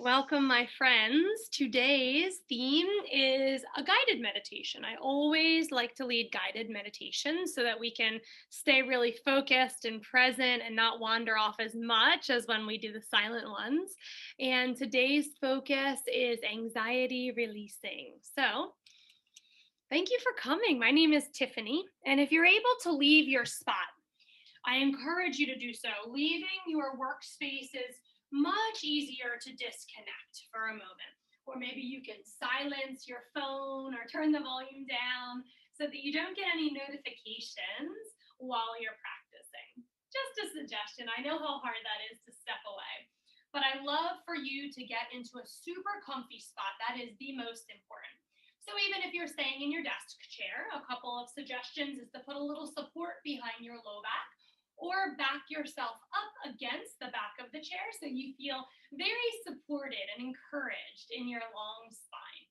Welcome, my friends. Today's theme is a guided meditation. I always like to lead guided meditations so that we can stay really focused and present and not wander off as much as when we do the silent ones. And today's focus is anxiety releasing. So, thank you for coming. My name is Tiffany. And if you're able to leave your spot, I encourage you to do so. Leaving your workspace is much easier to disconnect for a moment. Or maybe you can silence your phone or turn the volume down so that you don't get any notifications while you're practicing. Just a suggestion. I know how hard that is to step away. But I love for you to get into a super comfy spot. That is the most important. So even if you're staying in your desk chair, a couple of suggestions is to put a little support behind your low back or back yourself up against the back of the chair so you feel very supported and encouraged in your long spine.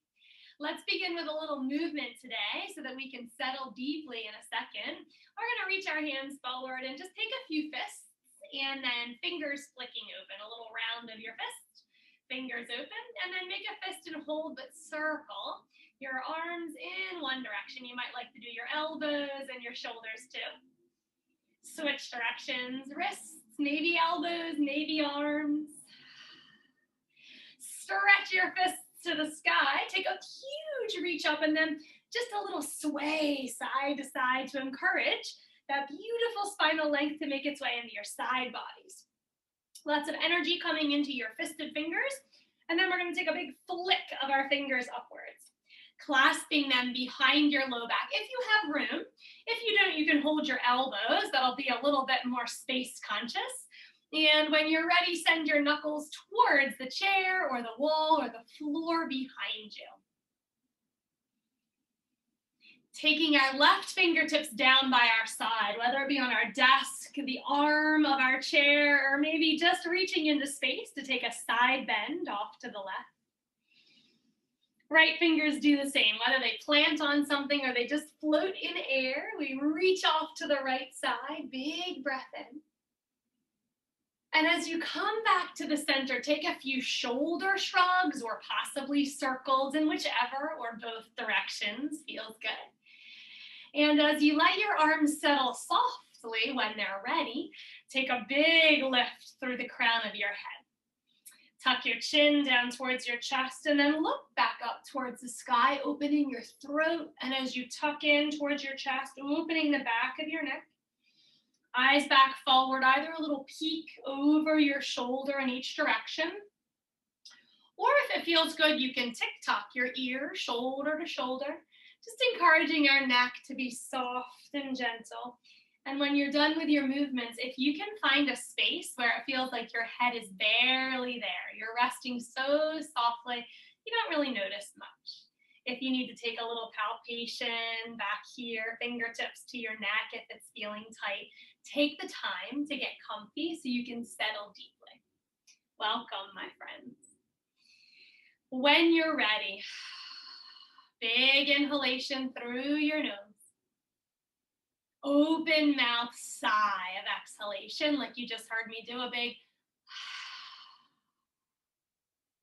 Let's begin with a little movement today so that we can settle deeply in a second. We're going to reach our hands forward and just take a few fists and then fingers flicking open, a little round of your fist, fingers open, and then make a fist and hold, but circle your arms in one direction. You might like to do your elbows and your shoulders too. Switch directions, wrists, maybe elbows, maybe arms. Stretch your fists to the sky. Take a huge reach up and then just a little sway side to side to encourage that beautiful spinal length to make its way into your side bodies. Lots of energy coming into your fisted fingers. And then we're going to take a big flick of our fingers upwards, clasping them behind your low back if you have room. If you don't, you can hold your elbows. That'll be a little bit more space conscious. And when you're ready, send your knuckles towards the chair or the wall or the floor behind you. Taking our left fingertips down by our side, whether it be on our desk, the arm of our chair, or maybe just reaching into space to take a side bend off to the left. Right fingers do the same, whether they plant on something or they just float in air. We reach off to the right side, big breath in. And as you come back to the center, take a few shoulder shrugs or possibly circles in whichever or both directions feels good. And as you let your arms settle softly when they're ready, take a big lift through the crown of your head. Tuck your chin down towards your chest and then look back up towards the sky, opening your throat. And as you tuck in towards your chest, opening the back of your neck, eyes back forward, either a little peek over your shoulder in each direction. Or if it feels good, you can tick-tock your ear, shoulder to shoulder, just encouraging our neck to be soft and gentle. And when you're done with your movements, if you can find a space where it feels like your head is barely there, you're resting so softly, you don't really notice much. If you need to take a little palpation back here, fingertips to your neck if it's feeling tight, take the time to get comfy so you can settle deeply. Welcome, my friends. When you're ready, big inhalation through your nose. Open mouth sigh of exhalation, like you just heard me do a big.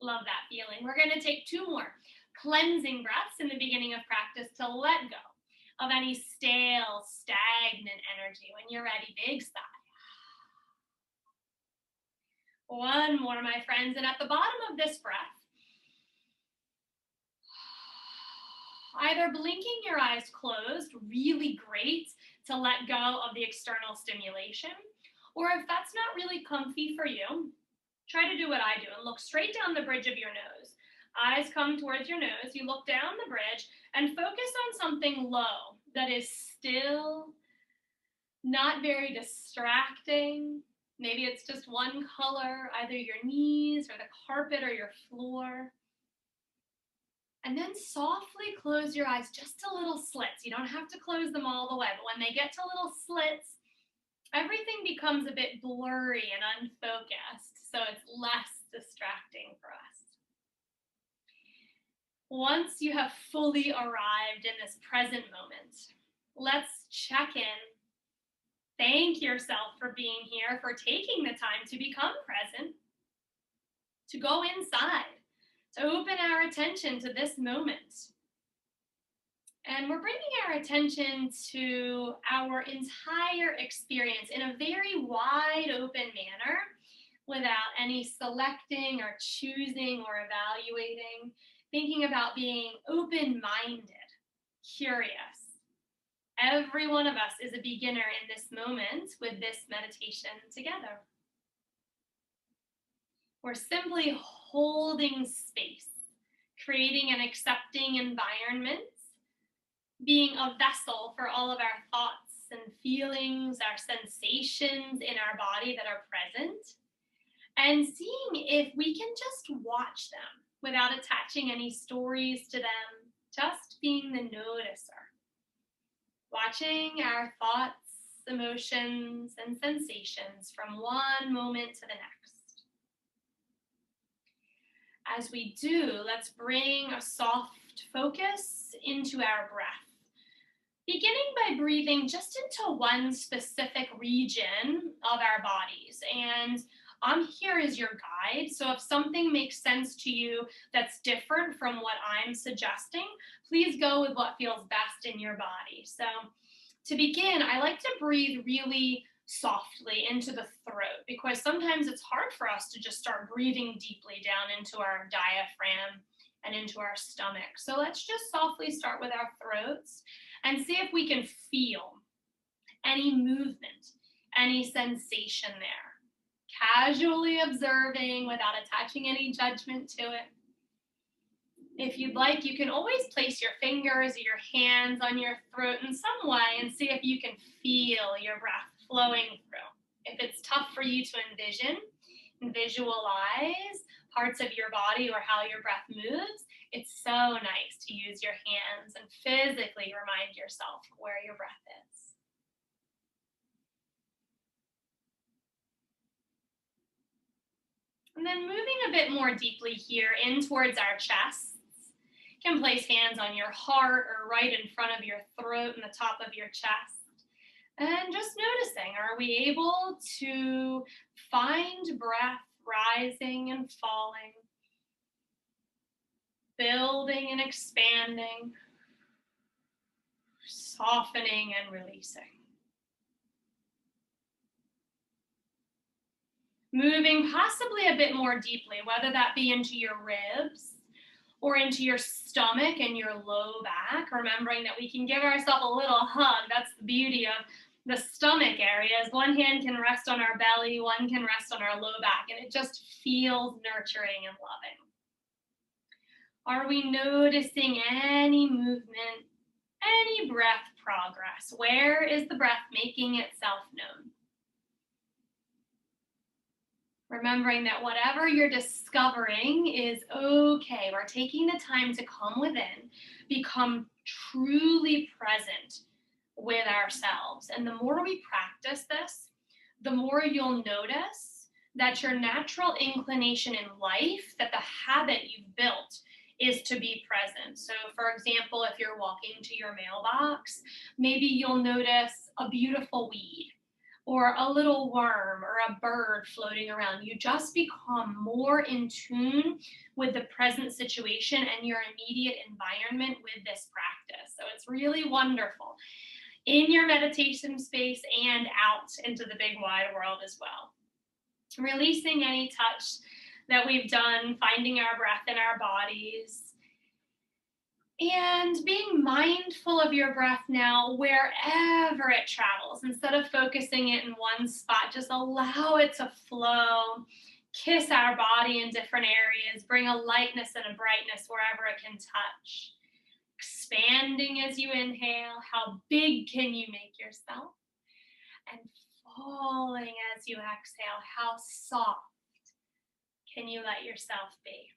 Love that feeling. We're going to take two more cleansing breaths in the beginning of practice to let go of any stale, stagnant energy. When you're ready, big sigh. One more, my friends. And at the bottom of this breath, either blinking your eyes closed, really great to let go of the external stimulation, or if that's not really comfy for you, try to do what I do and look straight down the bridge of your nose. Eyes come towards your nose, you look down the bridge and focus on something low that is still, not very distracting. Maybe it's just one color, either your knees or the carpet or your floor. And then softly close your eyes, just to little slits. You don't have to close them all the way, but when they get to little slits, everything becomes a bit blurry and unfocused, so it's less distracting for us. Once you have fully arrived in this present moment, let's check in. Thank yourself for being here, for taking the time to become present, to go inside, to open our attention to this moment. And we're bringing our attention to our entire experience in a very wide open manner without any selecting or choosing or evaluating, thinking about being open-minded, curious. Every one of us is a beginner in this moment with this meditation together. We're simply holding space, creating an accepting environment, being a vessel for all of our thoughts and feelings, our sensations in our body that are present, and seeing if we can just watch them without attaching any stories to them, just being the noticer. Watching our thoughts, emotions, and sensations from one moment to the next. As we do, let's bring a soft focus into our breath. Beginning by breathing just into one specific region of our bodies. And I'm here as your guide. So if something makes sense to you that's different from what I'm suggesting, please go with what feels best in your body. So to begin, I like to breathe really softly into the throat because sometimes it's hard for us to just start breathing deeply down into our diaphragm and into our stomach. So let's just softly start with our throats and see if we can feel any movement, any sensation there. Casually observing without attaching any judgment to it. If you'd like, you can always place your fingers or your hands on your throat in some way and see if you can feel your breath flowing through. If it's tough for you to envision and visualize parts of your body or how your breath moves, it's so nice to use your hands and physically remind yourself where your breath is. And then moving a bit more deeply here in towards our chests, you can place hands on your heart or right in front of your throat and the top of your chest. And just noticing, are we able to find breath rising and falling, building and expanding, softening and releasing. Moving possibly a bit more deeply, whether that be into your ribs or into your stomach and your low back, remembering that we can give ourselves a little hug. That's the beauty of the stomach areas. One hand can rest on our belly, one can rest on our low back, and it just feels nurturing and loving. Are we noticing any movement, any breath progress? Where is the breath making itself known? Remembering that whatever you're discovering is okay. We're taking the time to come within, become truly present with ourselves. And the more we practice this, the more you'll notice that your natural inclination in life, that the habit you've built is to be present. So for example, if you're walking to your mailbox, maybe you'll notice a beautiful weed or a little worm or a bird floating around. You just become more in tune with the present situation and your immediate environment with this practice. So it's really wonderful in your meditation space and out into the big wide world as well. Releasing any touch that we've done, finding our breath in our bodies, and being mindful of your breath now wherever it travels. Instead of focusing it in one spot, just allow it to flow. Kiss our body in different areas. Bring a lightness and a brightness wherever it can touch. Expanding as you inhale. How big can you make yourself? And falling as you exhale. How soft can you let yourself be?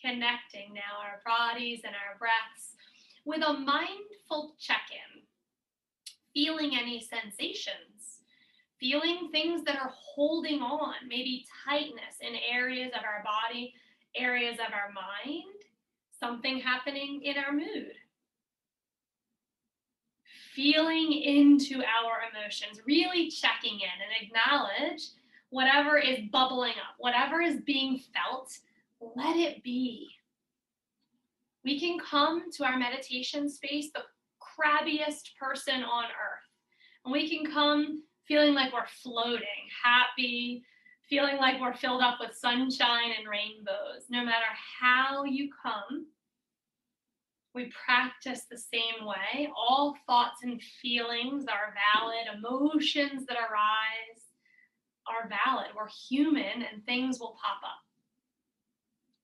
Connecting now our bodies and our breaths with a mindful check-in. Feeling any sensations. Feeling things that are holding on. Maybe tightness in areas of our body, areas of our mind. Something happening in our mood. feeling into our emotions, really checking in and acknowledge whatever is bubbling up, whatever is being felt, let it be. We can come to our meditation space the crabbiest person on earth. And we can come feeling like we're floating, happy, feeling like we're filled up with sunshine and rainbows. No matter how you come, we practice the same way. All thoughts and feelings are valid. Emotions that arise are valid. We're human and things will pop up.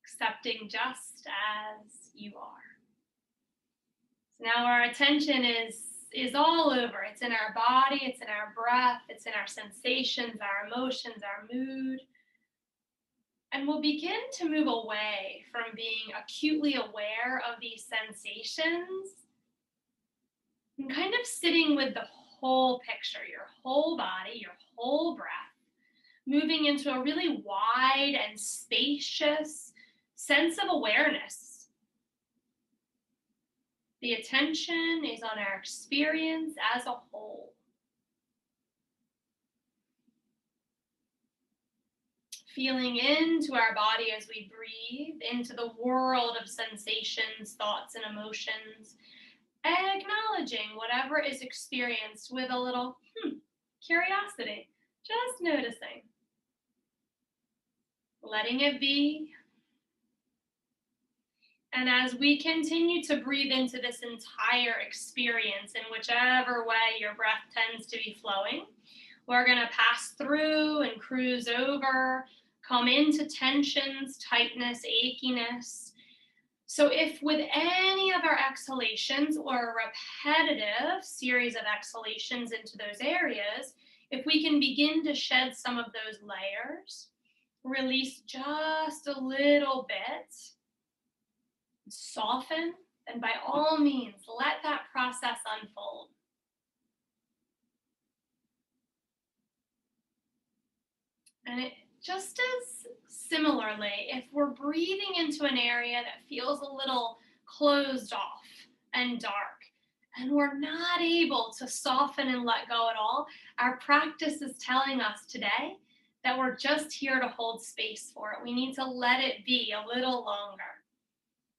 Accepting just as you are. So now our attention is all over. It's in our body, it's in our breath, it's in our sensations, our emotions, our mood. And we'll begin to move away from being acutely aware of these sensations and kind of sitting with the whole picture, your whole body, your whole breath, moving into a really wide and spacious sense of awareness. The attention is on our experience as a whole. Feeling into our body as we breathe, into the world of sensations, thoughts, and emotions, acknowledging whatever is experienced with a little curiosity, just noticing. Letting it be. And as we continue to breathe into this entire experience in whichever way your breath tends to be flowing, we're going to pass through and cruise over, come into tensions, tightness, achiness. So if with any of our exhalations or a repetitive series of exhalations into those areas, if we can begin to shed some of those layers, release just a little bit, soften, then by all means, let that process unfold. And it just as similarly, if we're breathing into an area that feels a little closed off and dark, and we're not able to soften and let go at all, our practice is telling us today that we're just here to hold space for it. We need to let it be a little longer.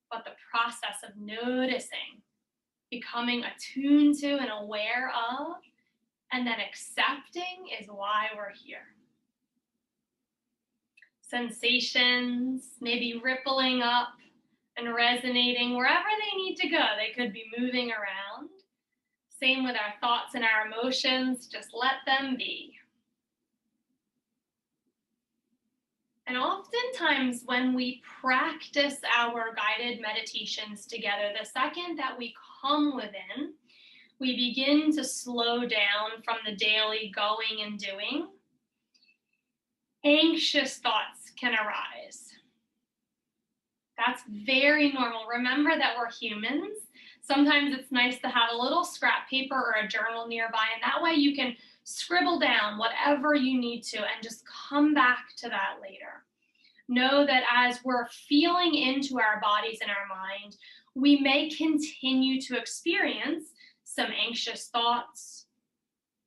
But the process of noticing, becoming attuned to and aware of, and then accepting is why we're here. Sensations maybe rippling up and resonating wherever they need to go. They could be moving around. Same with our thoughts and our emotions. Just let them be. And oftentimes when we practice our guided meditations together, the second that we come within, we begin to slow down from the daily going and doing. Anxious thoughts can arise. That's very normal. Remember that we're humans. Sometimes it's nice to have a little scrap paper or a journal nearby, and that way you can scribble down whatever you need to and just come back to that later. Know that as we're feeling into our bodies and our mind, we may continue to experience some anxious thoughts,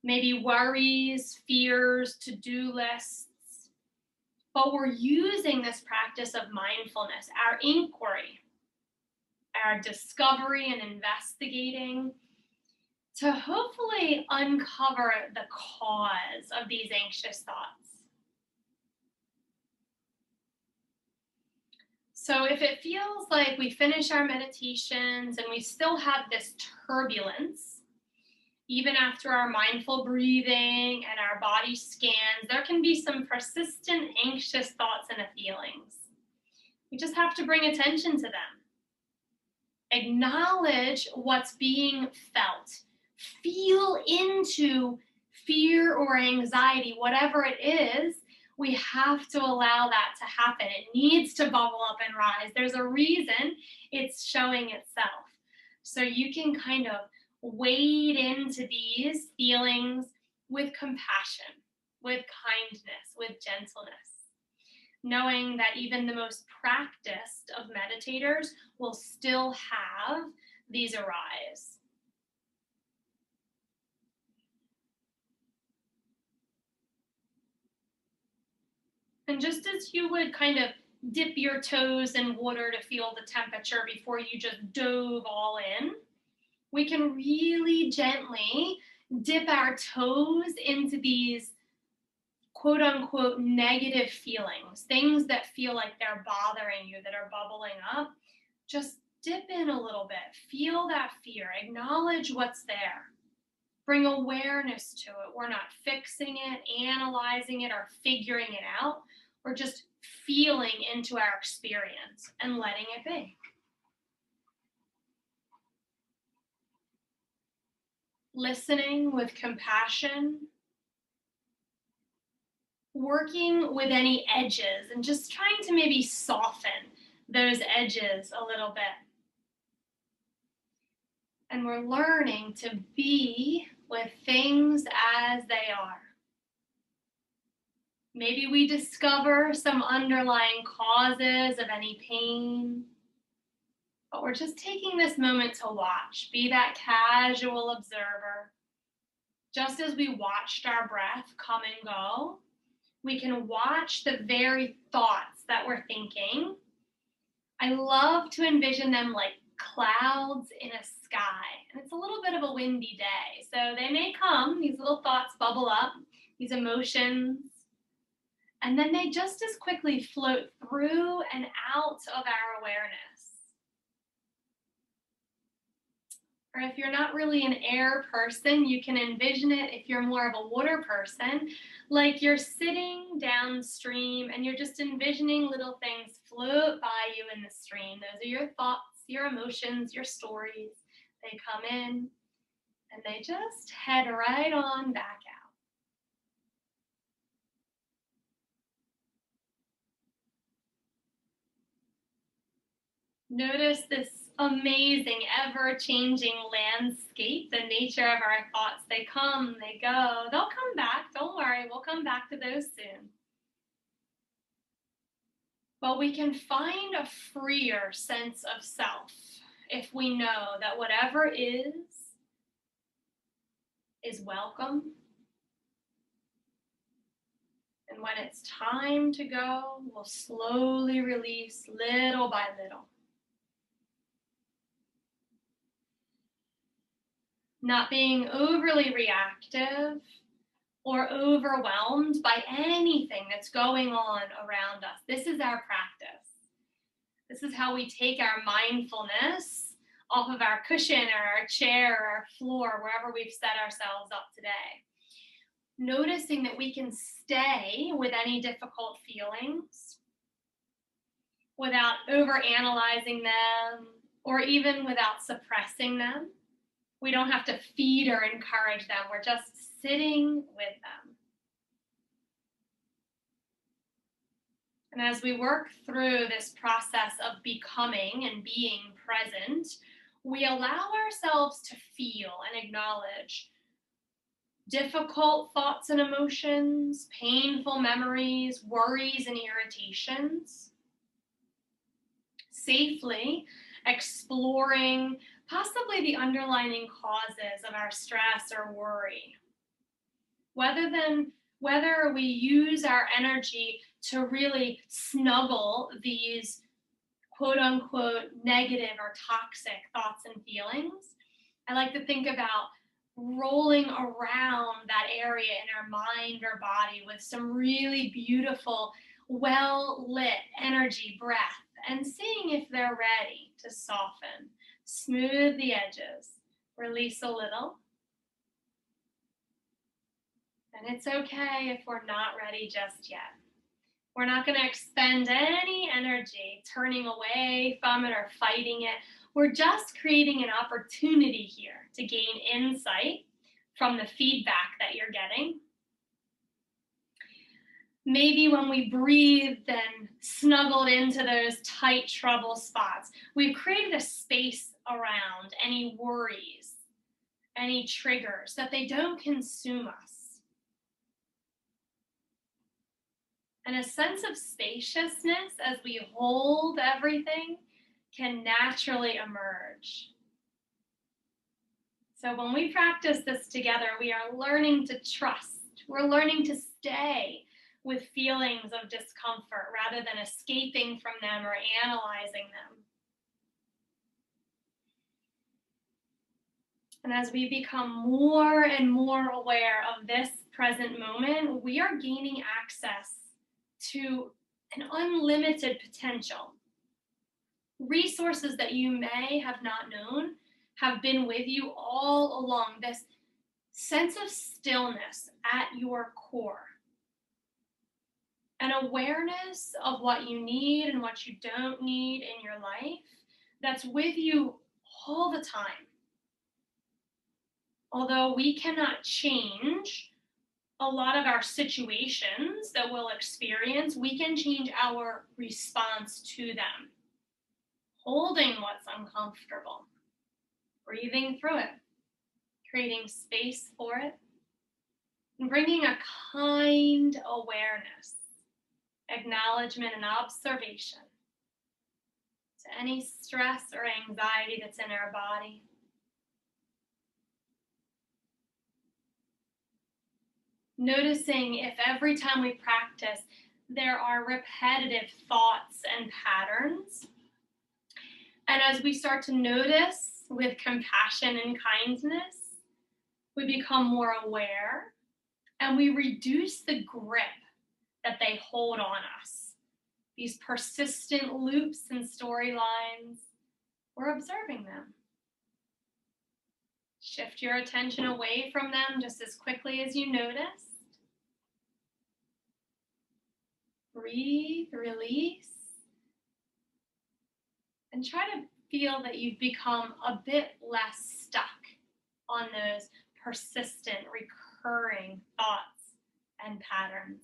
maybe worries, fears, to-do lists, but we're using this practice of mindfulness, our inquiry, our discovery and investigating, to hopefully uncover the cause of these anxious thoughts. So if it feels like we finish our meditations and we still have this turbulence, even after our mindful breathing and our body scans, there can be some persistent anxious thoughts and feelings. We just have to bring attention to them. Acknowledge what's being felt. Feel into fear or anxiety, whatever it is. We have to allow that to happen. It needs to bubble up and rise. There's a reason it's showing itself. So you can kind of wade into these feelings with compassion, with kindness, with gentleness, knowing that even the most practiced of meditators will still have these arise. And just as you would kind of dip your toes in water to feel the temperature before you just dove all in, we can really gently dip our toes into these quote unquote negative feelings, things that feel like they're bothering you, that are bubbling up. Just dip in a little bit, feel that fear, acknowledge what's there. Bring awareness to it. We're not fixing it, analyzing it, or figuring it out. We're just feeling into our experience and letting it be. Listening with compassion, working with any edges and just trying to maybe soften those edges a little bit. And we're learning to be with things as they are. Maybe we discover some underlying causes of any pain, but we're just taking this moment to watch, be that casual observer. Just as we watched our breath come and go, we can watch the very thoughts that we're thinking. I love to envision them like clouds in a sky. And it's a little bit of a windy day. So they may come, these little thoughts bubble up, these emotions, and then they just as quickly float through and out of our awareness. Or if you're not really an air person, you can envision it, if you're more of a water person, like you're sitting downstream and you're just envisioning little things float by you in the stream. Those are your thoughts, your emotions, your stories. They come in and they just head right on back out. Notice this amazing, ever-changing landscape, the nature of our thoughts. They come, they go. They'll come back. Don't worry. We'll come back to those soon. But we can find a freer sense of self if we know that whatever is welcome. And when it's time to go, we'll slowly release little by little. Not being overly reactive or overwhelmed by anything that's going on around us. This is our practice. This is how we take our mindfulness off of our cushion or our chair or our floor, wherever we've set ourselves up today. Noticing that we can stay with any difficult feelings without overanalyzing them or even without suppressing them. We don't have to feed or encourage them. We're just sitting with them. And as we work through this process of becoming and being present, we allow ourselves to feel and acknowledge difficult thoughts and emotions, painful memories, worries and irritations, safely exploring possibly the underlying causes of our stress or worry. Whether we use our energy to really snuggle these quote unquote negative or toxic thoughts and feelings, I like to think about rolling around that area in our mind or body with some really beautiful, well-lit energy breath and seeing if they're ready to soften. Smooth the edges, release a little. And it's okay if we're not ready just yet. We're not going to expend any energy turning away from it or fighting it. We're just creating an opportunity here to gain insight from the feedback that you're getting. Maybe when we breathed and snuggled into those tight trouble spots, we've created a space around any worries, any triggers, that they don't consume us. And a sense of spaciousness as we hold everything can naturally emerge. So when we practice this together, we are learning to trust. We're learning to stay with feelings of discomfort rather than escaping from them or analyzing them. And as we become more and more aware of this present moment, we are gaining access to an unlimited potential. Resources that you may have not known have been with you all along. This sense of stillness at your core, an awareness of what you need and what you don't need in your life that's with you all the time. Although we cannot change a lot of our situations that we'll experience, we can change our response to them. Holding what's uncomfortable, breathing through it, creating space for it, and bringing a kind awareness, acknowledgement, and observation to any stress or anxiety that's in our body. Noticing if every time we practice, there are repetitive thoughts and patterns. And as we start to notice with compassion and kindness, we become more aware and we reduce the grip that they hold on us. These persistent loops and storylines, we're observing them. Shift your attention away from them just as quickly as you notice. Breathe, release, and try to feel that you've become a bit less stuck on those persistent, recurring thoughts and patterns.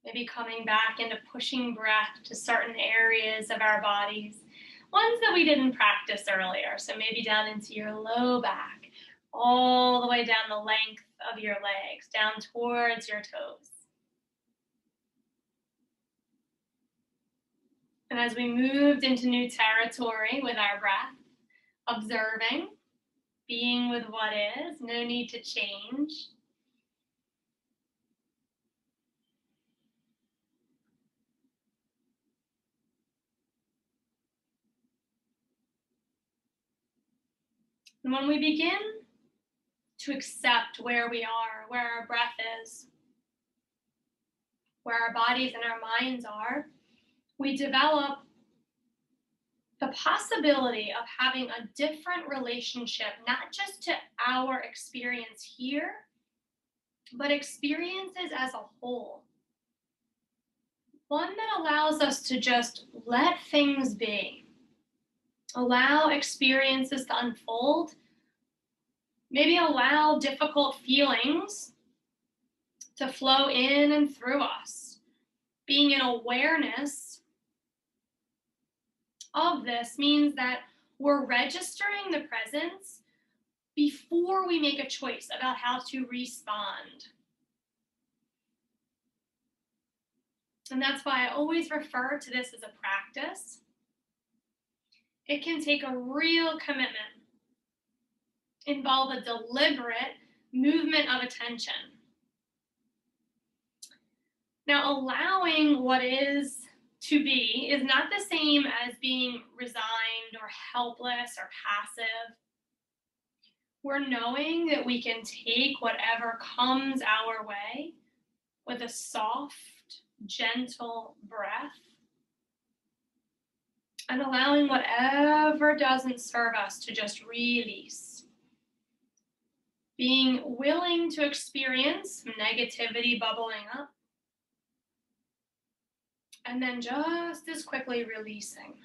Maybe coming back into pushing breath to certain areas of our bodies, ones that we didn't practice earlier. So maybe down into your low back, all the way down the length of your legs, down towards your toes. And as we moved into new territory with our breath, observing, being with what is, no need to change. And when we begin to accept where we are, where our breath is, where our bodies and our minds are, we develop the possibility of having a different relationship, not just to our experience here, but experiences as a whole. One that allows us to just let things be, allow experiences to unfold, maybe allow difficult feelings to flow in and through us. Being in awareness of this means that we're registering the presence before we make a choice about how to respond. And that's why I always refer to this as a practice. It can take a real commitment, involve a deliberate movement of attention. Now, allowing what is to be is not the same as being resigned or helpless or passive. We're knowing that we can take whatever comes our way with a soft, gentle breath and allowing whatever doesn't serve us to just release. Being willing to experience some negativity bubbling up and then just as quickly releasing.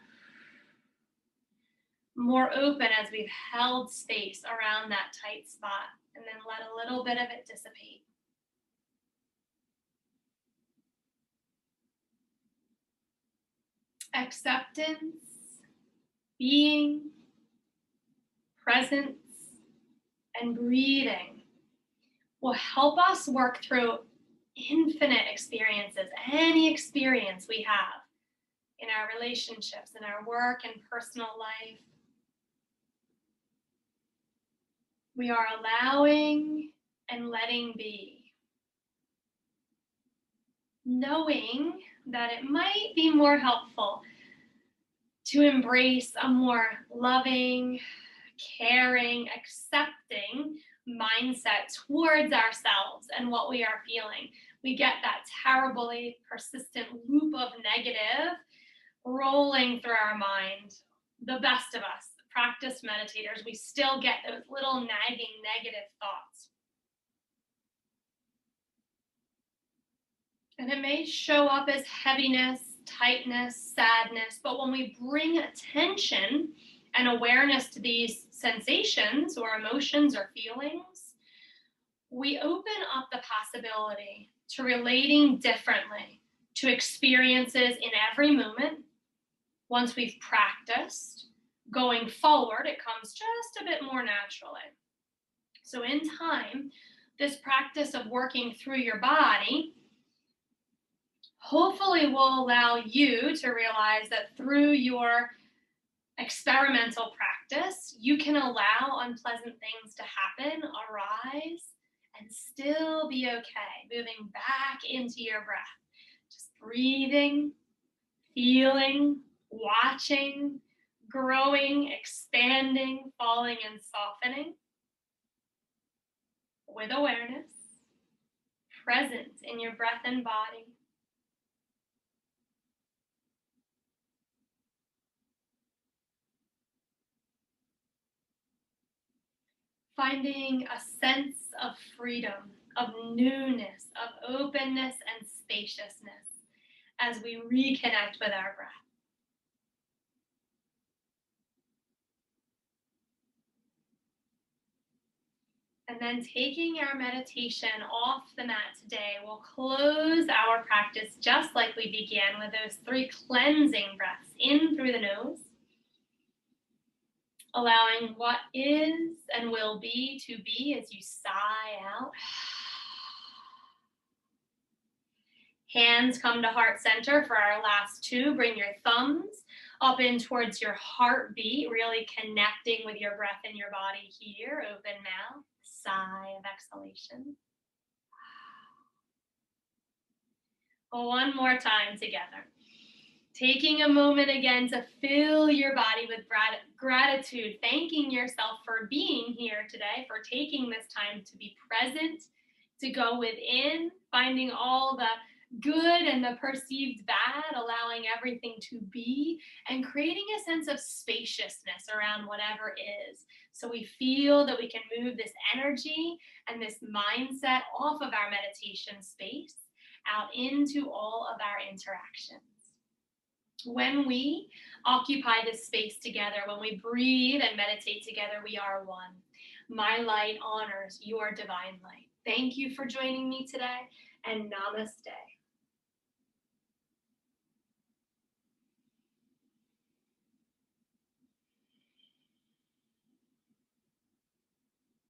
More open as we've held space around that tight spot and then let a little bit of it dissipate. Acceptance, being, presence, and breathing will help us work through infinite experiences, any experience we have in our relationships, in our work and personal life. We are allowing and letting be, knowing that it might be more helpful to embrace a more loving, caring, accepting mindset towards ourselves and what we are feeling. We get that terribly persistent loop of negative rolling through our mind. The best of us, practiced meditators, we still get those little nagging negative thoughts. And it may show up as heaviness, tightness, sadness, but when we bring attention and awareness to these sensations or emotions or feelings, we open up the possibility to relating differently to experiences in every moment. Once we've practiced, going forward, it comes just a bit more naturally. So in time, this practice of working through your body hopefully will allow you to realize that through your experimental practice, you can allow unpleasant things to happen, arise, and still be okay, moving back into your breath. Just breathing, feeling, watching, growing, expanding, falling, and softening with awareness, present in your breath and body. Finding a sense of freedom, of newness, of openness and spaciousness as we reconnect with our breath. And then taking our meditation off the mat today, we'll close our practice just like we began with those 3 cleansing breaths in through the nose, allowing what is and will be to be as you sigh out. Hands come to heart center for our last 2. Bring your thumbs up in towards your heartbeat, really connecting with your breath in your body here. Open mouth, sigh of exhalation. One more time together. Taking a moment again to fill your body with gratitude, thanking yourself for being here today, for taking this time to be present, to go within, finding all the good and the perceived bad, allowing everything to be, and creating a sense of spaciousness around whatever is. So we feel that we can move this energy and this mindset off of our meditation space out into all of our interactions. When we occupy this space together, when we breathe and meditate together, we are one. My light honors your divine light. Thank you for joining me today, and namaste.